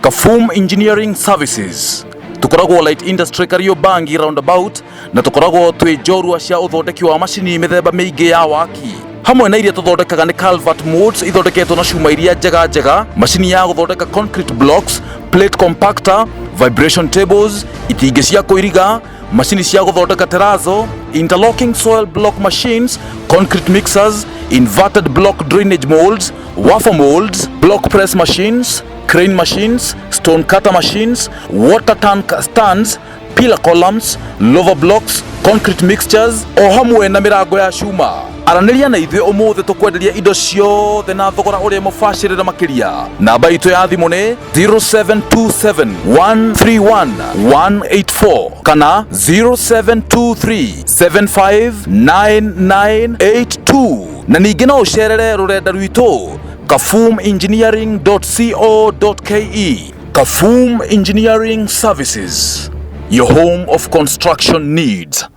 KAFUM Engineering Services tukoragwo light industry Kariobangi roundabout na tukoragwo twi njorua cia uthondeki wa macini mithemba miingi ya waki hamwe na iria tuthondekaga ni culvert molds ithondeketwo na cuma iria njega, macini ya guthondeka concrete blocks, plate compactor, vibration tables, itingi cia kuiriga, macini cia guthondeka terrazzo, interlocking soil block machines, concrete mixers, inverted block drainage molds, wafer molds, block press machines, crane machines, stone cutter machines, water tank stands, pillar columns, lower blocks, concrete mixtures o hamwe na mirango ya cuma. Araniria na ithuĩ ũmũthĩ tũkwenderia indo ciothe na thogora ũrĩa mũbacĩrĩre makĩria. Namba itũ ya thimũ nĩ 0727131184 kana 0723759982 na ningĩ no ũcerere rũrenda rwitũ kafumengineering.co.ke. KAFUM Engineering Services, your home of construction needs.